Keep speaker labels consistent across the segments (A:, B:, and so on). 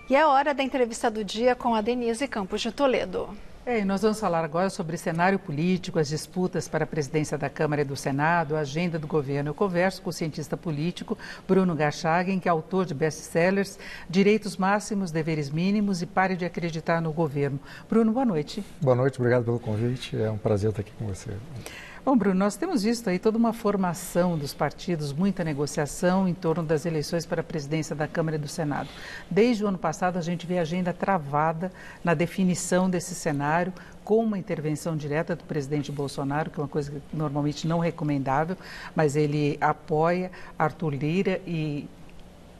A: E é hora da entrevista do dia com a Denise Campos de Toledo.
B: E nós vamos falar agora sobre cenário político, as disputas para a presidência da Câmara e do Senado, a agenda do governo. Eu converso com o cientista político Bruno Garchagen, que é autor de best-sellers Direitos Máximos, Deveres Mínimos e Pare de Acreditar no Governo. Bruno, boa noite.
C: Boa noite, obrigado pelo convite. É um prazer estar aqui com você.
B: Bom, Bruno, nós temos visto aí toda uma formação dos partidos, muita negociação em torno das eleições para a presidência da Câmara e do Senado. Desde o ano passado, a gente vê a agenda travada na definição desse cenário, com uma intervenção direta do presidente Bolsonaro, que é uma coisa normalmente não recomendável, mas ele apoia Arthur Lira e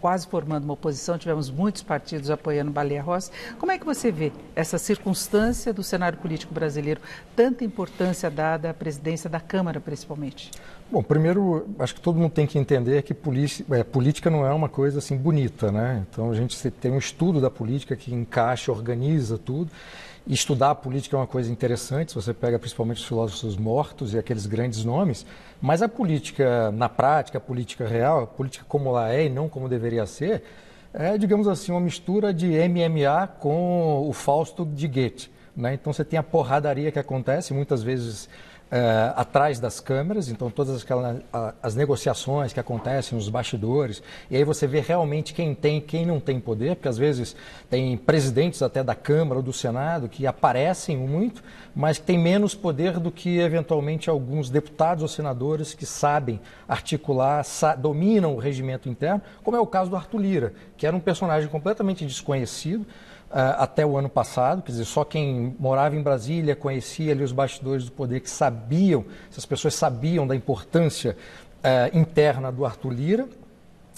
B: quase formando uma oposição, tivemos muitos partidos apoiando Baleia Rossi. Como é que você vê essa circunstância do cenário político brasileiro, tanta importância dada à presidência da Câmara, principalmente?
C: Bom, primeiro, acho que todo mundo tem que entender que política não é uma coisa assim bonita, né? Então, a gente tem um estudo da política que encaixa, organiza tudo. E estudar a política é uma coisa interessante, se você pega principalmente os filósofos mortos e aqueles grandes nomes, mas a política na prática, a política real, a política como ela é e não como deveria ser, é, digamos assim, uma mistura de MMA com o Fausto de Goethe, né? Então você tem a porradaria que acontece muitas vezes atrás das câmeras, então todas as negociações que acontecem nos bastidores, e aí você vê realmente quem tem e quem não tem poder, porque às vezes tem presidentes até da Câmara ou do Senado que aparecem muito, mas que têm menos poder do que eventualmente alguns deputados ou senadores que sabem articular, dominam o regimento interno, como é o caso do Arthur Lira, que era um personagem completamente desconhecido, até o ano passado, quer dizer, só quem morava em Brasília conhecia ali os bastidores do poder, que sabiam, essas pessoas sabiam da importância interna do Arthur Lira.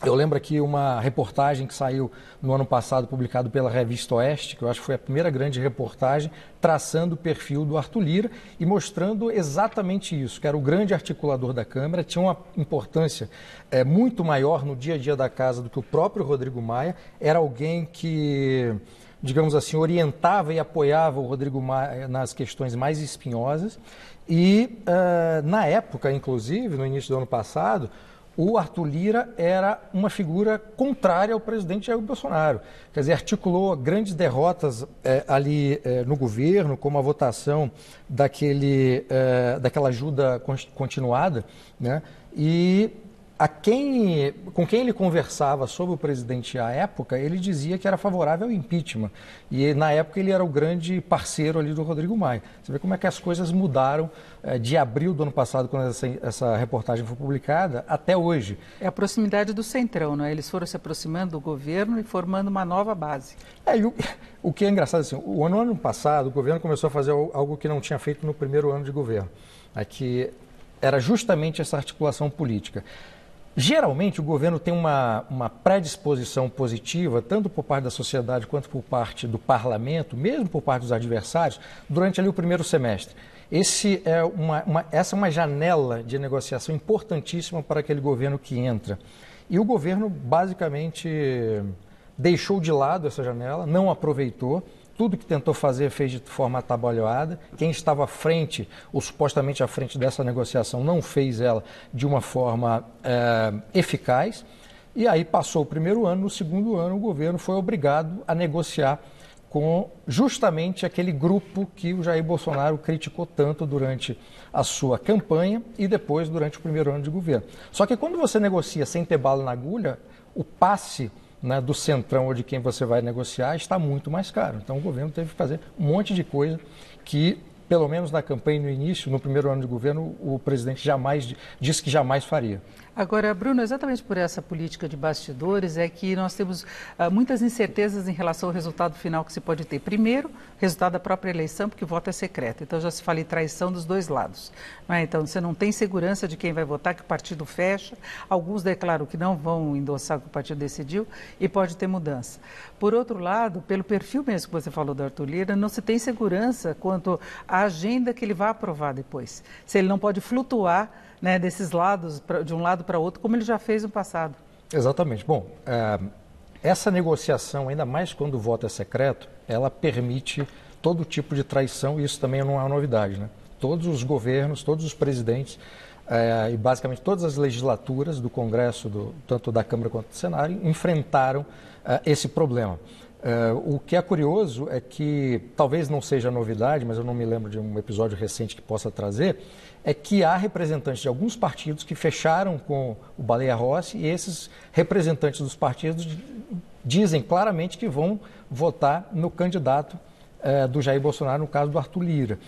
C: Eu lembro aqui uma reportagem que saiu no ano passado, publicado pela Revista Oeste, que eu acho que foi a primeira grande reportagem, traçando o perfil do Arthur Lira e mostrando exatamente isso, que era o grande articulador da Câmara, tinha uma importância muito maior no dia a dia da casa do que o próprio Rodrigo Maia, era alguém que, digamos assim, orientava e apoiava o Rodrigo Maia nas questões mais espinhosas e, na época, inclusive, no início do ano passado, o Arthur Lira era uma figura contrária ao presidente Jair Bolsonaro. Quer dizer, articulou grandes derrotas ali no governo, como a votação daquela ajuda continuada, né? E com quem ele conversava sobre o presidente à época, ele dizia que era favorável ao impeachment. E na época ele era o grande parceiro ali do Rodrigo Maia. Você vê como é que as coisas mudaram de abril do ano passado, quando essa reportagem foi publicada, até hoje.
B: É a proximidade do Centrão, não é? Eles foram se aproximando do governo e formando uma nova base.
C: O que é engraçado, assim, no ano passado, o governo começou a fazer algo que não tinha feito no primeiro ano de governo, que era justamente essa articulação política. Geralmente, o governo tem uma predisposição positiva, tanto por parte da sociedade quanto por parte do parlamento, mesmo por parte dos adversários, durante ali o primeiro semestre. Essa é uma janela de negociação importantíssima para aquele governo que entra. E o governo, basicamente, deixou de lado essa janela, não aproveitou. Tudo que tentou fazer fez de forma atabalhoada. Quem estava à frente, ou supostamente à frente dessa negociação, não fez ela de uma forma eficaz. E aí passou o primeiro ano, no segundo ano o governo foi obrigado a negociar com justamente aquele grupo que o Jair Bolsonaro criticou tanto durante a sua campanha e depois durante o primeiro ano de governo. Só que quando você negocia sem ter bala na agulha, o passe do centrão ou de quem você vai negociar está muito mais caro. Então o governo teve que fazer um monte de coisa que, pelo menos na campanha no início, no primeiro ano de governo, o presidente disse que jamais faria.
B: Agora, Bruno, exatamente por essa política de bastidores é que nós temos muitas incertezas em relação ao resultado final que se pode ter. Primeiro, resultado da própria eleição, porque o voto é secreto. Então, já se fala em traição dos dois lados. Não é? Então, você não tem segurança de quem vai votar, que o partido fecha. Alguns declaram que não vão endossar o que o partido decidiu e pode ter mudança. Por outro lado, pelo perfil mesmo que você falou do Arthur Lira, não se tem segurança quanto à agenda que ele vai aprovar depois. Se ele não pode flutuar, né, desses lados, de um lado para outro, como ele já fez no passado.
C: Exatamente. Bom, essa negociação, ainda mais quando o voto é secreto, ela permite todo tipo de traição e isso também não é uma novidade, né? Todos os governos, todos os presidentes e basicamente todas as legislaturas do Congresso, tanto da Câmara quanto do Senado, enfrentaram esse problema. O que é curioso é que, talvez não seja novidade, mas eu não me lembro de um episódio recente que possa trazer, é que há representantes de alguns partidos que fecharam com o Baleia Rossi e esses representantes dos partidos dizem claramente que vão votar no candidato do Jair Bolsonaro, no caso do Arthur Lira.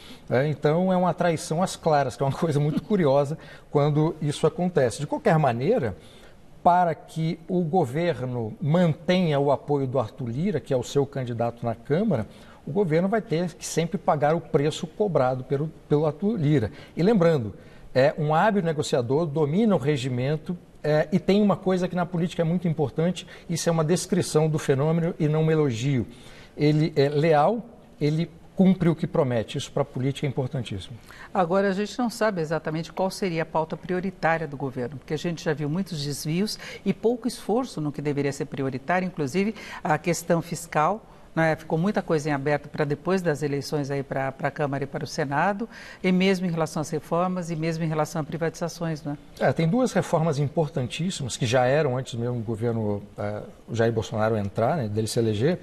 C: Então é uma traição às claras, que é uma coisa muito curiosa quando isso acontece. De qualquer maneira, para que o governo mantenha o apoio do Arthur Lira, que é o seu candidato na Câmara, o governo vai ter que sempre pagar o preço cobrado pelo Arthur Lira. E lembrando, um hábil negociador domina o regimento e tem uma coisa que na política é muito importante, isso é uma descrição do fenômeno e não um elogio. Ele é leal, ele cumpre o que promete. Isso para a política é importantíssimo.
B: Agora, a gente não sabe exatamente qual seria a pauta prioritária do governo, porque a gente já viu muitos desvios e pouco esforço no que deveria ser prioritário, inclusive a questão fiscal. Né? Ficou muita coisa em aberto para depois das eleições aí para a Câmara e para o Senado, e mesmo em relação às reformas e mesmo em relação a privatizações. Né?
C: Tem duas reformas importantíssimas, que já eram antes mesmo do governo Jair Bolsonaro entrar, né, dele se eleger,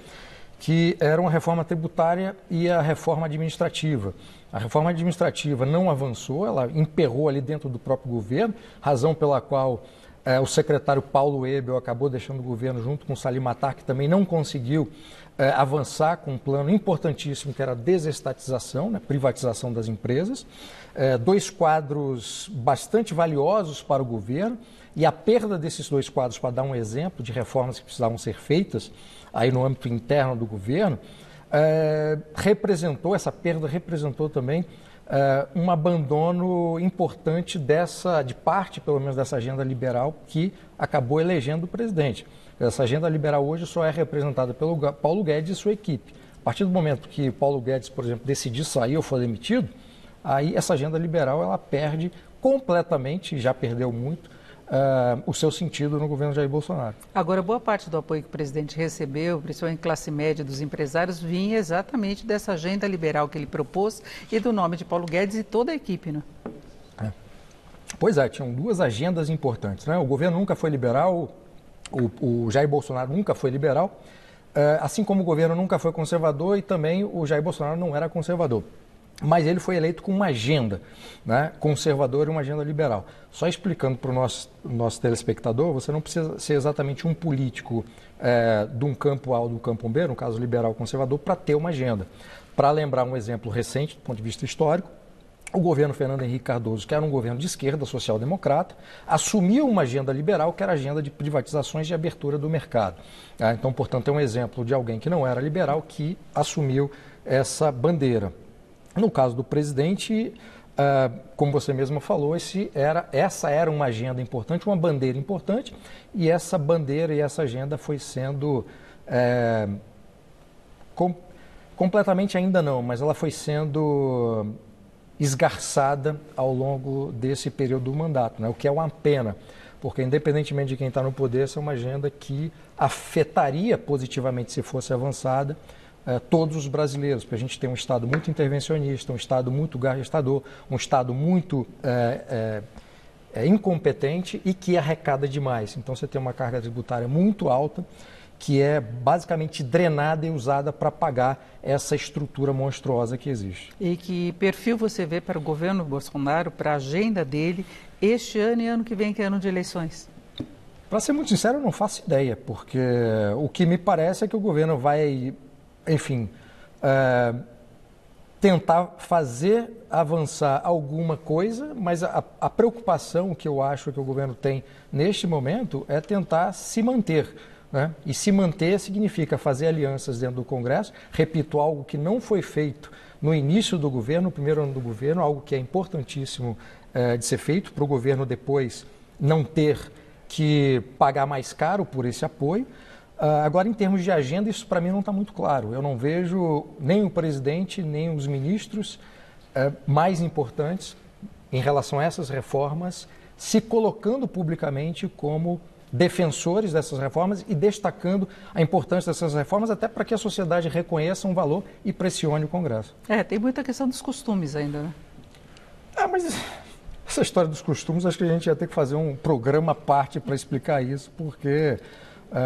C: que eram a reforma tributária e a reforma administrativa. A reforma administrativa não avançou, ela emperrou ali dentro do próprio governo, razão pela qual o secretário Paulo Ebel acabou deixando o governo junto com o Salim Matar, que também não conseguiu avançar com um plano importantíssimo, que era a desestatização, né, privatização das empresas. Dois quadros bastante valiosos para o governo, e a perda desses dois quadros, para dar um exemplo de reformas que precisavam ser feitas aí no âmbito interno do governo, essa perda representou também um abandono importante de parte, pelo menos, dessa agenda liberal que acabou elegendo o presidente. Essa agenda liberal hoje só é representada pelo Paulo Guedes e sua equipe. A partir do momento que Paulo Guedes, por exemplo, decidir sair ou for demitido, aí essa agenda liberal ela perde completamente, já perdeu muito, o seu sentido no governo Jair Bolsonaro.
B: Agora, boa parte do apoio que o presidente recebeu, principalmente classe média dos empresários, vinha exatamente dessa agenda liberal que ele propôs e do nome de Paulo Guedes e toda a equipe, né?
C: Pois é, tinham duas agendas importantes, né? O governo nunca foi liberal, o Jair Bolsonaro nunca foi liberal, assim como o governo nunca foi conservador e também o Jair Bolsonaro não era conservador. Mas ele foi eleito com uma agenda, né, conservadora e uma agenda liberal. Só explicando para o nosso telespectador, você não precisa ser exatamente um político de um campo A ou do campo B, no caso liberal conservador, para ter uma agenda. Para lembrar um exemplo recente, do ponto de vista histórico, o governo Fernando Henrique Cardoso, que era um governo de esquerda, social-democrata, assumiu uma agenda liberal, que era a agenda de privatizações e abertura do mercado. Então, portanto, é um exemplo de alguém que não era liberal que assumiu essa bandeira. No caso do presidente, como você mesmo falou, essa era uma agenda importante, uma bandeira importante, e essa bandeira e essa agenda foi sendo completamente ainda não, mas ela foi sendo esgarçada ao longo desse período do mandato, né? O que é uma pena, porque independentemente de quem está no poder, essa é uma agenda que afetaria positivamente, se fosse avançada, todos os brasileiros, porque a gente tem um Estado muito intervencionista, um Estado muito gastador, um Estado muito incompetente e que arrecada demais. Então você tem uma carga tributária muito alta, que é basicamente drenada e usada para pagar essa estrutura monstruosa que existe.
B: E que perfil você vê para o governo Bolsonaro, para a agenda dele, este ano e ano que vem, que é ano de eleições?
C: Para ser muito sincero, eu não faço ideia, porque o que me parece é que o governo vai, enfim, tentar fazer avançar alguma coisa, mas a preocupação que eu acho que o governo tem neste momento é tentar se manter, né? E se manter significa fazer alianças dentro do Congresso, repito, algo que não foi feito no início do governo, no primeiro ano do governo, algo que é importantíssimo de ser feito para o governo depois não ter que pagar mais caro por esse apoio. Agora, em termos de agenda, isso para mim não está muito claro. Eu não vejo nem o presidente, nem os ministros mais importantes em relação a essas reformas se colocando publicamente como defensores dessas reformas e destacando a importância dessas reformas, até para que a sociedade reconheça um valor e pressione o Congresso.
B: Tem muita questão dos costumes ainda, né?
C: Mas essa história dos costumes, acho que a gente ia ter que fazer um programa à parte para explicar isso, porque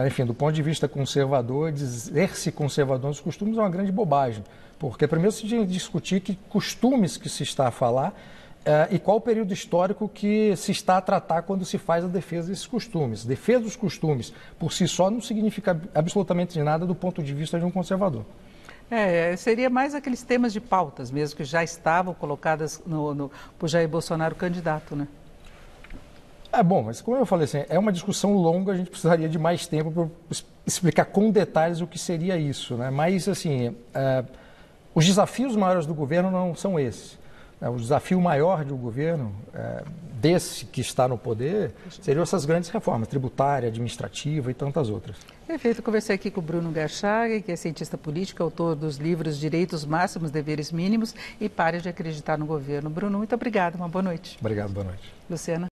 C: enfim, do ponto de vista conservador, dizer-se conservador nos costumes é uma grande bobagem, porque primeiro se tinha que discutir que costumes que se está a falar e qual o período histórico que se está a tratar quando se faz a defesa desses costumes. Defesa dos costumes, por si só, não significa absolutamente nada do ponto de vista de um conservador.
B: Seria mais aqueles temas de pautas mesmo, que já estavam colocadas por Jair Bolsonaro candidato, né?
C: Bom, mas como eu falei assim, é uma discussão longa, a gente precisaria de mais tempo para explicar com detalhes o que seria isso, né? Mas, assim, os desafios maiores do governo não são esses. O desafio maior do governo, desse que está no poder, seriam essas grandes reformas, tributária, administrativa e tantas outras.
B: Perfeito. Conversei aqui com o Bruno Garchag, que é cientista político, autor dos livros Direitos Máximos, Deveres Mínimos e Pare de Acreditar no Governo. Bruno, muito obrigado. Uma boa noite.
C: Obrigado, boa noite.
B: Luciana.